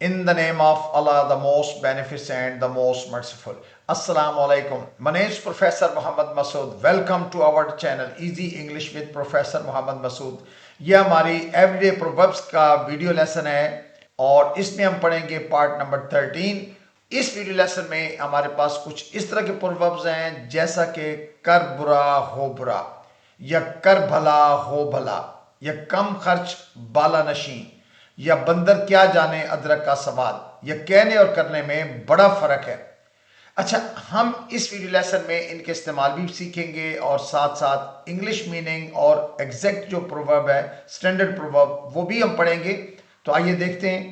In the name of Allah, the most beneficent, the most merciful. Assalamu alaikum. My name is Professor Muhammad Masood. Welcome to our channel Easy English with Professor Muhammad Masood. यह हमारी everyday proverbs का video lesson है और इसमें हम पढ़ेंगे part number 13। इस video lesson में हमारे पास कुछ इस तरह के प्रोवर्ब्स हैं जैसा कि कर बुरा हो बुरा, या कर भला हो भला, या कम खर्च बाला नशी, या बंदर क्या जाने अदरक का सवाल। यह कहने और करने में बड़ा फर्क है। अच्छा, हम इस वीडियो लेसन में इनके इस्तेमाल भी सीखेंगे और साथ साथ इंग्लिश मीनिंग और एग्जैक्ट जो प्रोवर्ब है, स्टैंडर्ड प्रोवर्ब, वो भी हम पढ़ेंगे। तो आइए देखते हैं।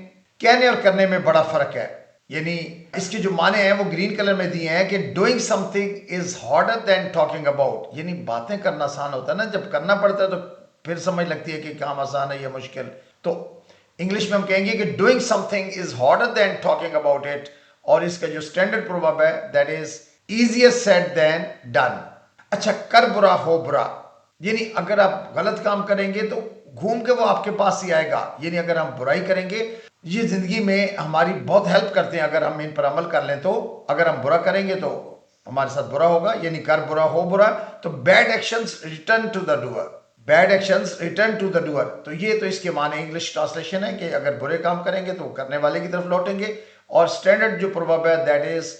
कहने और करने में बड़ा फर्क है, यानी इसके जो माने हैं वो ग्रीन कलर में दिए हैं कि doing something is harder than talking about, यानी बातें करना आसान होता है ना, जब करना पड़ता है तो फिर समझ लगती है कि काम आसान है या मुश्किल। तो इंग्लिश में हम कहेंगे कि doing something is harder than talking about it, और इसका जो स्टैंडर्ड प्रोवर्ब है that is easier said than done. अच्छा, कर बुरा हो बुरा, यानी अगर आप गलत काम करेंगे तो घूम के वो आपके पास ही आएगा। यानी अगर हम बुराई करेंगे, ये जिंदगी में हमारी बहुत हेल्प करते हैं अगर हम इन पर अमल कर लें। तो अगर हम बुरा करेंगे तो हमारे साथ बुरा होगा, यानी कर बुरा हो बुरा। तो bad actions return to the doer, bad actions return to the doer. तो ये तो इसके माने इंग्लिश ट्रांसलेशन है कि अगर बुरे काम करेंगे तो करने वाले की तरफ लौटेंगे। और स्टैंडर्ड जो प्रोवर्ब है that is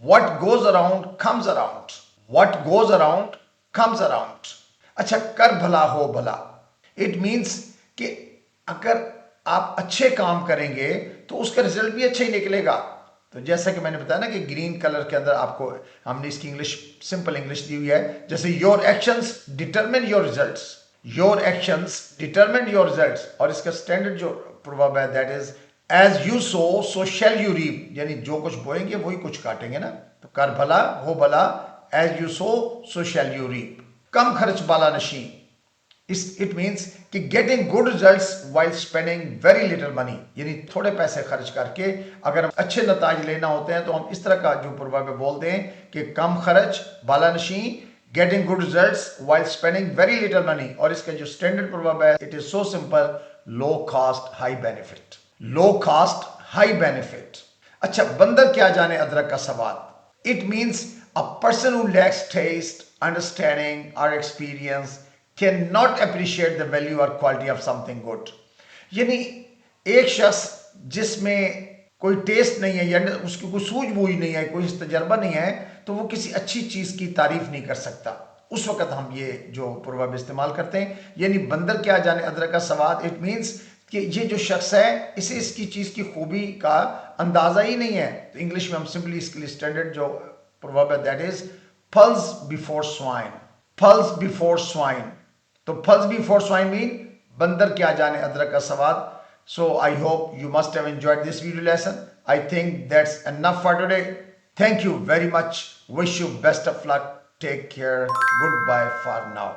what goes around comes around, what goes around comes around. अच्छा, कर भला हो भला, इट मीन्स कि अगर आप अच्छे काम करेंगे तो उसका रिजल्ट भी अच्छा ही निकलेगा। तो जैसा कि मैंने बताया ना कि ग्रीन कलर के अंदर आपको हमने इसकी इंग्लिश, सिंपल इंग्लिश दी हुई है, जैसे your actions determine your results, your actions determine your results. और इसका स्टैंडर्ड जो प्रोवर्ब है that is as you sow shall you reap, यानी जो कुछ बोएंगे वही कुछ काटेंगे ना। तो कर भला हो भला, as you sow shall you reap. कम खर्च बाला नशी, इट मीन्स कि getting good results while spending very little money, यानी थोड़े पैसे खर्च करके अगर अच्छे नताज लेना होते हैं तो हम इस तरह का जो प्रोवर्ब बोलते हैं कि कम खर्च बाला नशी, getting good results while spending very little money. और इसका जो स्टैंडर्ड प्रोवर्ब है it is so simple, low cost high benefit, low cost high benefit. अच्छा, बंदर क्या जाने अदरक का सवाद, it means a person who lacks taste, understanding और experience can not appreciate the value और क्वालिटी ऑफ समथिंग गुड। यानी एक शख्स जिसमें कोई टेस्ट नहीं है या उसकी कोई सूझबूझ नहीं है, कोई तजर्बा नहीं है, तो वो किसी अच्छी चीज़ की तारीफ नहीं कर सकता। उस वक्त हम ये जो प्रोवर्ब इस्तेमाल करते हैं, यानी बंदर क्या जाने अदरक का सवाद, इट मीन्स कि ये जो शख्स है इसे इसकी चीज़ की खूबी का अंदाज़ा ही नहीं है। तो इंग्लिश में हम सिंपली इसके लिए स्टैंडर्ड जो प्रोवर्ब है that is pearls before swine, pearls before swine. तो फल्स बिफोर स्वाइन मीन बंदर क्या जाने अदरक का सवाद। So I hope you must have enjoyed this video lesson. I think that's enough for today. Thank you very much. Wish you best of luck. Take care. Goodbye for now.